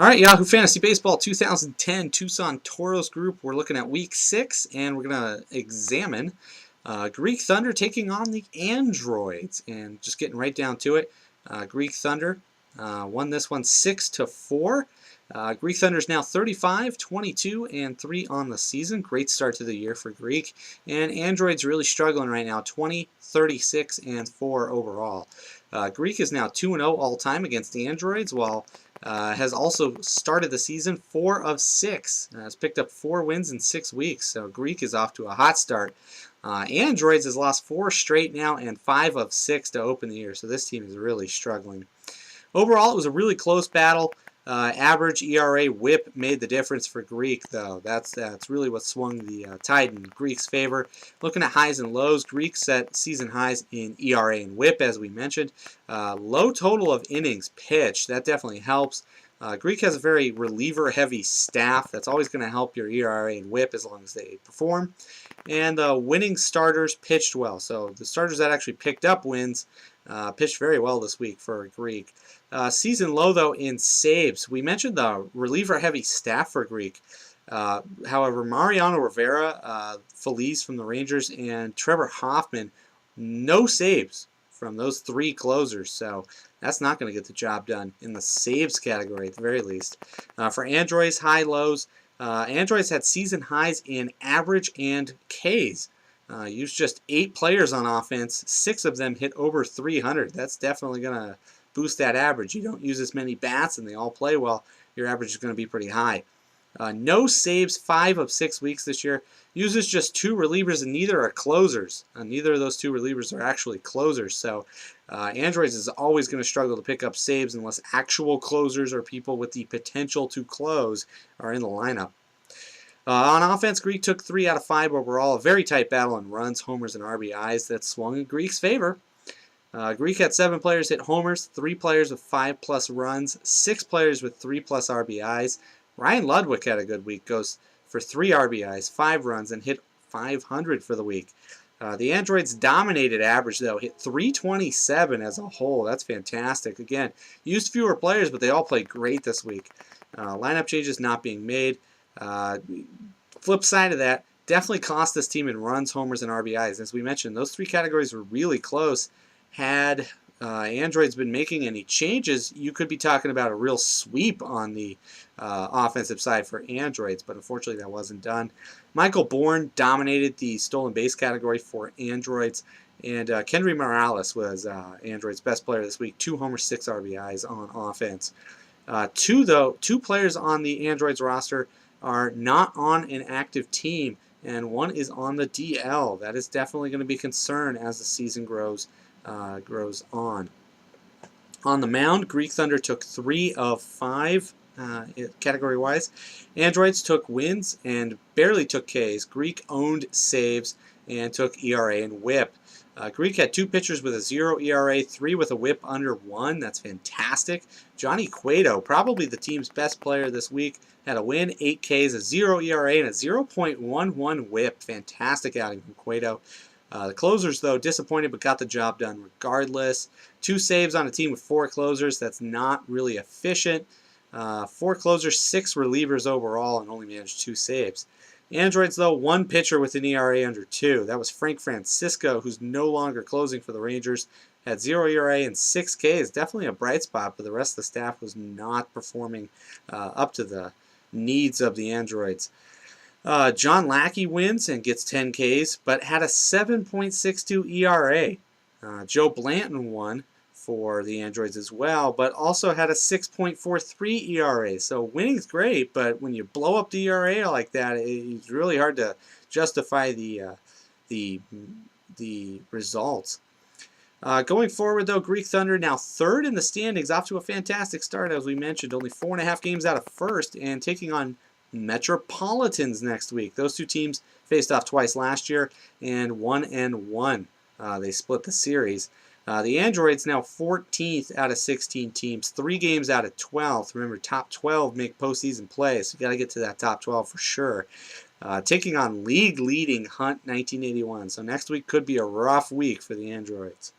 All right, Yahoo Fantasy Baseball 2010 Tucson Toros group. We're looking at Week 6, and we're going to examine Greek Thunder taking on the Androids. And just getting right down to it, Greek Thunder won this one 6-4. Greek Thunder is now 35, 22, and 3 on the season. Great start to the year for Greek. And Android's really struggling right now, 20, 36, and 4 overall. Greek is now 2-0 all-time against the Androids, while has also started the season 4 of 6. Has picked up 4 wins in 6 weeks, so Greek is off to a hot start. Androids has lost 4 straight now and 5 of 6 to open the year, so this team is really struggling. Overall, it was a really close battle. Average ERA whip made the difference for Greek, though. That's really what swung the tide in Greek's favor. Looking at highs and lows, Greek set season highs in ERA and whip, as we mentioned. Low total of innings pitched. That definitely helps. Greek has a very reliever-heavy staff. That's always going to help your ERA and whip as long as they perform. And winning starters pitched well. So the starters that actually picked up wins pitched very well this week for Greek. Season low, though, in saves. We mentioned the reliever-heavy staff for Greek. However, Mariano Rivera, Feliz from the Rangers, and Trevor Hoffman, no saves from those 3 closers. So that's not going to get the job done in the saves category at the very least. For Androids, high lows. Androids had season highs in average and Ks. Used just 8 players on offense. 6 of them hit over 300. That's definitely going to boost that average. You don't use as many bats and they all play well, your average is going to be pretty high. No saves 5 of 6 weeks this year. Uses just 2 relievers and neither are closers. Neither of those 2 relievers are actually closers. So Androids is always going to struggle to pick up saves unless actual closers or people with the potential to close are in the lineup. On offense, Greek took 3 out of 5 overall. A very tight battle in runs, homers, and RBIs that swung in Greek's favor. Greek had 7 players hit homers, 3 players with 5+ runs, 6 players with 3+ RBIs. Ryan Ludwig had a good week, goes for 3 RBIs, 5 runs, and hit 500 for the week. The Androids dominated average, though, hit 327 as a whole. That's fantastic. Again, used fewer players, but they all played great this week. Lineup changes not being made. Flip side of that, definitely cost this team in runs, homers, and RBIs. As we mentioned, those 3 categories were really close. Had Androids been making any changes, you could be talking about a real sweep on the offensive side for Androids, but unfortunately that wasn't done. Michael Bourne dominated the stolen base category for Androids, and Kendry Morales was Androids' best player this week, 2 homers, 6 RBIs on offense. 2 players on the Androids roster are not on an active team, and 1 is on the DL. That is definitely going to be a concern as the season grows on. On the mound, Greek Thunder took 3 of 5 category-wise. Androids took wins and barely took Ks. Greek owned saves and took ERA and whip. Greek had 2 pitchers with a 0 ERA, 3 with a whip under 1. That's fantastic. Johnny Cueto, probably the team's best player this week, had a win, 8 Ks, a 0 ERA, and a 0.11 whip. Fantastic outing from Cueto. The closers, though, disappointed but got the job done regardless. 2 saves on a team with 4 closers. That's not really efficient. 4 closers, 6 relievers overall, and only managed 2 saves. Androids, though, 1 pitcher with an ERA under 2. That was Frank Francisco, who's no longer closing for the Rangers. Had 0 ERA and 6 Ks. Definitely a bright spot, but the rest of the staff was not performing up to the needs of the Androids. John Lackey wins and gets 10 Ks, but had a 7.62 ERA. Joe Blanton won for the Androids as well, but also had a 6.43 ERA. So winning's great, but when you blow up the ERA like that, it's really hard to justify the results. Going forward, though, Greek Thunder now 3rd in the standings, off to a fantastic start, as we mentioned, only 4.5 games out of 1st, and taking on Metropolitans next week. Those 2 teams faced off twice last year, and 1-1. They split the series. The Androids now 14th out of 16 teams, 3 games out of 12th. Remember, top 12 make postseason play, so you got to get to that top 12 for sure. Taking on league-leading Hunt 1981. So next week could be a rough week for the Androids.